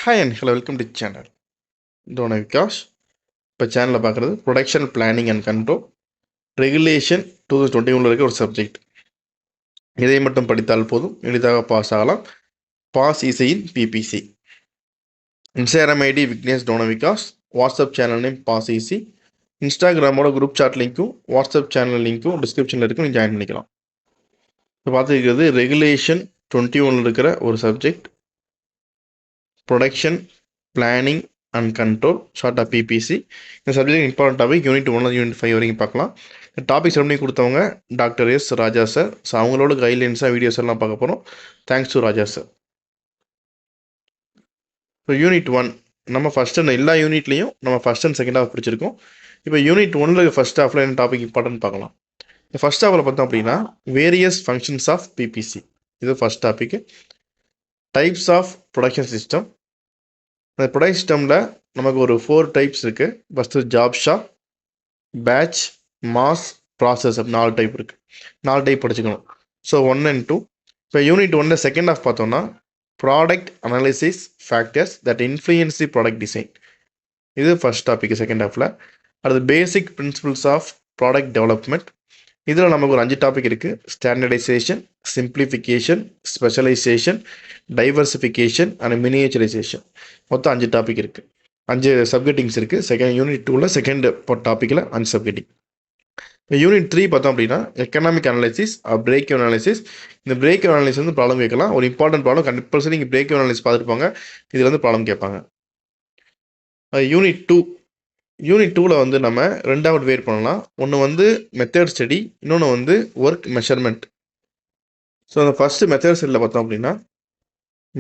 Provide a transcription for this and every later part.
Hi and hello, welcome to channel டோன விகாஷ். இப்போ சேனலில் பார்க்குறது production planning and control regulation 2021 இருக்க ஒரு சப்ஜெக்ட். இதை மட்டும் படித்தால் போதும், எளிதாக பாஸ் ஆகலாம். பாஸ் இசையின் பிபிசி. இன்ஸ்டாகிராம் ஐடி விக்னேஷ் டோன Vikash, WhatsApp channel name pass easy. இன்ஸ்டாகிராமோட குரூப் சாட் லிங்க்கும் வாட்ஸ்அப் சேனல் லிங்க்கும் டிஸ்கிரிப்ஷனில் இருக்கும், நீங்கள் ஜாயின் பண்ணிக்கலாம். இப்போ பார்த்துருக்கிறது ரெகுலேஷன் 21 இருக்கிற ஒரு subject, production planning and control, ஷார்ட்டாக பிபிசி. இந்த subject important topic unit 1 unit 5 வரைக்கும் பார்க்கலாம். இந்த டாபிக் சென்ட் பண்ணி கொடுத்தவங்க டாக்டர் எஸ் ராஜா சார். ஸோ அவங்களோட கைட்லைன்ஸாக வீடியோஸ் எல்லாம் பார்க்க போகிறோம். Thanks to Raja sir. இப்போ யூனிட் 1 நம்ம ஃபஸ்ட் அண்ட் எல்லா யூனிட்லேயும் நம்ம ஃபஸ்ட் அண்ட் செகண்ட் ஹாஃப் பிடிச்சிருக்கோம். இப்போ யூனிட் 1 ஃபஸ்ட் ஹாஃபில் என்ன டாபிக் இம்பார்ட்டன்ட் பார்க்கலாம். இந்த ஃபஸ்ட் ஹாஃபில் பார்த்தோம் அப்படின்னா வேரியஸ் ஃபங்க்ஷன்ஸ் ஆஃப் பிபிசி, இது first topic. Types of production system. அந்த ப்ரொடக்ஷன் சிஸ்டமில் நமக்கு ஒரு 4 டைப்ஸ் இருக்குது. First job shop, batch, mass, process, 4 type இருக்குது. 4 டைப் படிச்சுக்கணும். So 1 and 2. இப்போ யூனிட் 1 செகண்ட் ஹாஃப் பார்த்தோம்னா product analysis factors that influence the product design, இது ஃபர்ஸ்ட் டாபிக் செகண்ட் ஹாஃபில். அடுத்து basic principles of product development. இதில் நமக்கு ஒரு 5 டாபிக் இருக்குது. Standardisation, simplification, specialisation, diversification and miniaturisation. மொத்தம் 5 டாபிக் இருக்குது, 5 சப்கெட்டிங்ஸ் இருக்குது. யூனிட் 2 செகண்ட் டாப்பிக்கில் 5 சப்கெட்டிங். இப்போ யூனிட் 3 பார்த்தோம் அப்படின்னா எக்கனாமிக் அனாலிசிஸ், பிரேக் அனாலிசிஸ். இந்த பிரேக் அனாலிசிஸ் வந்து ப்ராப்ளம் கேட்கலாம். ஒரு இம்பார்ட்டன்ட் ப்ராப்ளம் கம்பல்சரி நீங்கள் பிரேக் அனாலிசிஸ் பார்த்துருப்பாங்க, இதில் வந்து ப்ராப்ளம் கேட்பாங்க. யூனிட் 2ல் வந்து நம்ம 2ஆக டிவைட் பண்ணலாம். ஒன்று வந்து மெத்தட் ஸ்டடி, இன்னொன்று வந்து ஒர்க் மெஷர்மெண்ட். ஸோ அந்த ஃபஸ்ட்டு மெத்தட் ஸ்டடியில் பார்த்தோம் அப்படின்னா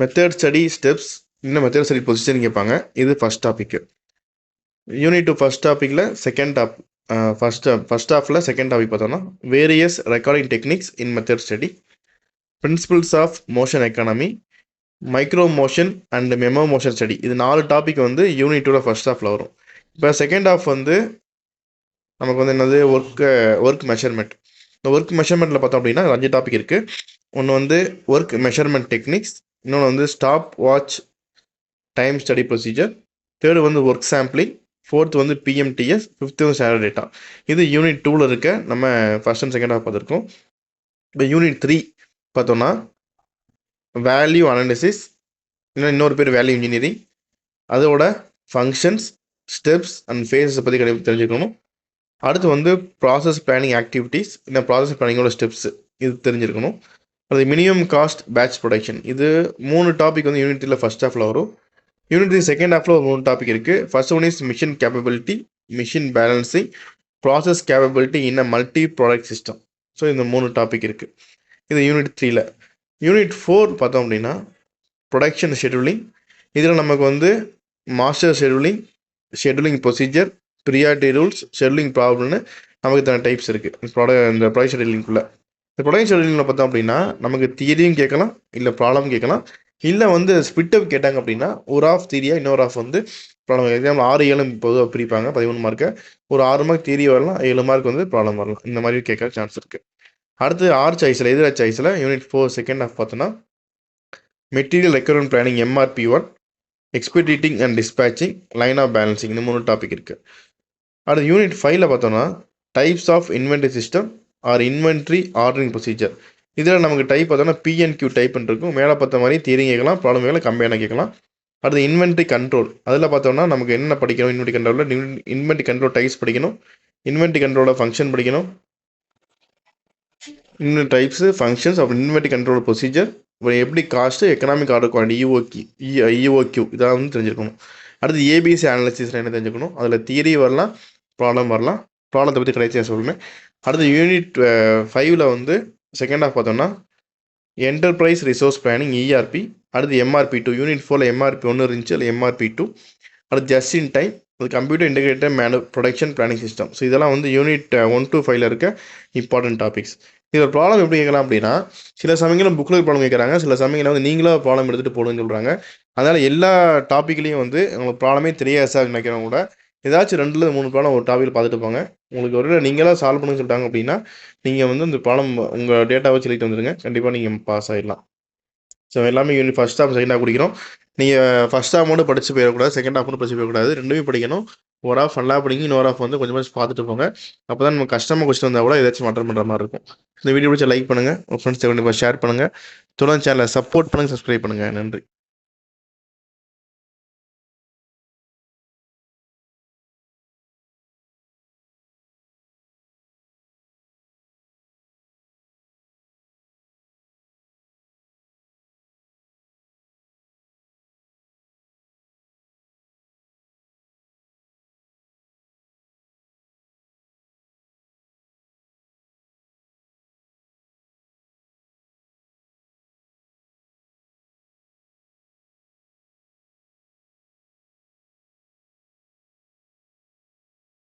மெத்தட் ஸ்டடி ஸ்டெப்ஸ், இன்னும் மெத்தட் ஸ்டடி பொசிஷன் கேட்பாங்க. இது ஃபஸ்ட் டாபிக். யூனிட் 2 ஃபஸ்ட் டாப்பிக்கில் ஃபஸ்ட் ஹாஃபில் செகண்ட் டாபிக் பார்த்தோம்னா various recording techniques in method study, principles of motion economy, micro motion and memo motion study. இது 4 டாபிக் வந்து யூனிட் 2ல் first ஹாஃபில் வரும். இப்போ செகண்ட் ஹாஃப் வந்து நமக்கு வந்து என்னது ஒர்க் மெஷர்மெண்ட். இந்த ஒர்க் மெஷர்மெண்ட்டில் பார்த்தோம் அப்படின்னா 5 டாபிக் இருக்குது. ஒன்று வந்து ஒர்க் மெஷர்மெண்ட் டெக்னிக்ஸ், இன்னொன்று வந்து stop watch time study procedure, third வந்து ஒர்க் சாம்பிளிங், ஃபோர்த் வந்து பிஎம்டிஎஸ், ஃபிஃப்த்து வந்து ஸ்டாண்டர்ட் டேட்டா. இது யூனிட் 2ல் இருக்க நம்ம ஃபஸ்ட் அண்ட் செகண்ட் ஹாஃப் பார்த்துருக்கோம். இப்போ யூனிட் 3 பார்த்தோன்னா வேல்யூ அனாலிசிஸ், இன்னொரு பேர் வேல்யூ இன்ஜினியரிங், அதோட ஃபங்க்ஷன்ஸ், ஸ்டெப்ஸ் அண்ட் ஃபேஸஸை பற்றி தெரிஞ்சுக்கணும். அடுத்து வந்து ப்ராசஸ் பிளானிங் ஆக்டிவிட்டீஸ், இந்த ப்ராசஸ் பிளானிங்கோட ஸ்டெப்ஸ் இது தெரிஞ்சிருக்கணும். அது மினிமம் காஸ்ட் பேட்ச் ப்ரொடக்ஷன். இது 3 டாபிக் வந்து யூனிட் 3ல் ஃபஸ்ட் ஹாஃபில் வரும். யூனிட் 3 செகண்ட் ஹாஃபில் ஒரு 3 டாபிக் இருக்குது. First one is machine capability, machine balancing, process capability in a multi product system. So இந்த 3 டாபிக் இருக்குது. இது யூனிட் 3ல். யூனிட் 4 பார்த்தோம் அப்படின்னா ப்ரொடக்ஷன் ஷெடியூலிங். இதில் நமக்கு வந்து master scheduling procedure, priority rules, scheduling ப்ராப்ளம்னு நமக்கு இத்தனை டைப்ஸ் இருக்குது இந்த ப்ராடக்ட் ஷெடியூலிங்குள்ளே. இந்த ப்ரொடக்ஷன் ஷெடியூலிங்கில் பார்த்தோம் அப்படின்னா நமக்கு தியரியும் கேட்கலாம், இல்லை ப்ராப்ளம் கேட்கலாம், இல்லை வந்து ஸ்பிட்டப் கேட்டாங்க அப்படின்னா ஒரு ஆஃப் தியரியா, இன்னொரு ஆஃப் வந்து ப்ராப்ளம். எக்ஸாம்பிள் 6-7 பொதுவாக பிரிப்பாங்க. 13 மார்க்கு, ஒரு 6 மார்க் தியரி வரலாம், 7 மார்க் வந்து ப்ராப்ளம் வரலாம். இந்த மாதிரி கேட்க சான்ஸ் இருக்குது. அடுத்து எதிர சாய்ஸில் யூனிட் 4 செகண்ட் ஹாஃப் பார்த்தோன்னா material requirement planning MRP1, expediting and dispatching, line of balancing, இந்த 3 டாபிக் இருக்குது. அடுத்து யூனிட் 5ல் பார்த்தோன்னா types of inventory system or inventory ordering procedure. இதில் நமக்கு டைப் பார்த்தோன்னா PNQ டைப்னு இருக்கும். மேலே பார்த்த மாதிரி தியரி கேட்கலாம், ப்ராப்ளம் கேட்கலாம், கம்பைனாக கேட்கலாம். அடுத்து இன்வென்ட்ரி கண்ட்ரோல். அதில் பார்த்தோம்னா நமக்கு என்ன படிக்கணும், இன்வென்ட்ரி கண்ட்ரோல் டைப்ஸ் படிக்கணும், இன்வென்ட்ரி கண்ட்ரோலோட ஃபங்க்ஷன் படிக்கணும், இன்னும் டைப்ஸு ஃபங்க்ஷன்ஸ், அப்புறம் இன்வென்ட்ரி கண்ட்ரோல் ப்ரொசீஜர், அப்புறம் எப்படி cost, economic order quality, EOQ இதெல்லாம் வந்து தெரிஞ்சுக்கணும். அடுத்து ABC அனாலிசிஸில் என்ன தெரிஞ்சுக்கணும், அதில் தியரி வரலாம், ப்ராப்ளம் வரலாம். ப்ராப்ளத்தை பற்றி கடைசியாக சொல்லுவேன். அடுத்து யூனிட் 5ல் வந்து செகண்ட் ஹாஃப் பார்த்தோம்னா என்டர்பிரைஸ் ரிசோர்ஸ் பிளானிங் ERP. அடுத்து MRP2. யூனிட் 4ல் MRP1 இருந்துச்சு, அதில் MRP2. அடுத்து ஜஸ்ட் இன் டைம், அது computer integrated production planning system. So இதெல்லாம் வந்து யூனிட் 1 to 5ல் இருக்க இம்பார்ட்டன்ட் டாபிக்ஸ். இதில் ப்ராப்ளம் எப்படி கேட்கலாம் அப்படின்னா சில சமயங்களும் புக்கில் ப்ராப்ளம் கேட்குறாங்க, சில சமயங்களில் வந்து நீங்களாக ப்ராப்ளம் எடுத்துகிட்டு போடுன்னு சொல்கிறாங்க. அதனால் எல்லா டாப்பிக்லேயும் வந்து உங்களுக்கு ப்ராப்ளமே தெரியாது சார் நினைக்கிறவங்க கூட ஏதாச்சும் 2-3 ப்ராப்ளம் ஒரு டாபிக் பார்த்துட்டு போங்க. உங்களுக்கு ஒரு நீங்களாக சால்வ் பண்ணுன்னு சொல்லிட்டாங்க அப்படின்னா நீங்கள் வந்து இந்த ப்ராப்ளம் உங்கள் டேட்டாவை சொல்லிட்டு வந்துடுங்க, கண்டிப்பாக நீங்கள் பாஸ் ஆகிடலாம். ஸோ எல்லாமே unit first half second half குடிக்கிறோம். நீங்கள் ஃபர்ஸ்ட் ஹாஃப் மட்டும் படிச்சு போயிடக்கூடாது, செகண்ட் ஹாஃப் மட்டும் படிச்சு போயிடக்கூடாது, ரெண்டுமே படிக்கணும். ஒரு ஹாஃப் நல்லா படிங்க, இன்னொரு ஹாஃப் வந்து கொஞ்சம் கொஞ்சம் பார்த்துட்டு போங்க. அப்போ தான் நம்ம கஷ்டமாக கொஸ்டின் வந்தால் கூட ஏதாச்சும் அட்டன் பண்ணுற மாதிரி இருக்கும். இந்த வீடியோ பிடிச்ச லைக் பண்ணுங்கள், உங்கள் ஃப்ரெண்ட்ஸ் கண்டிப்பாக ஷேர் பண்ணுங்கள், தொடர்ந்து சேனலை சப்போர்ட் பண்ணுங்கள், சப்ஸ்கிரைப் பண்ணுங்கள். நன்றி.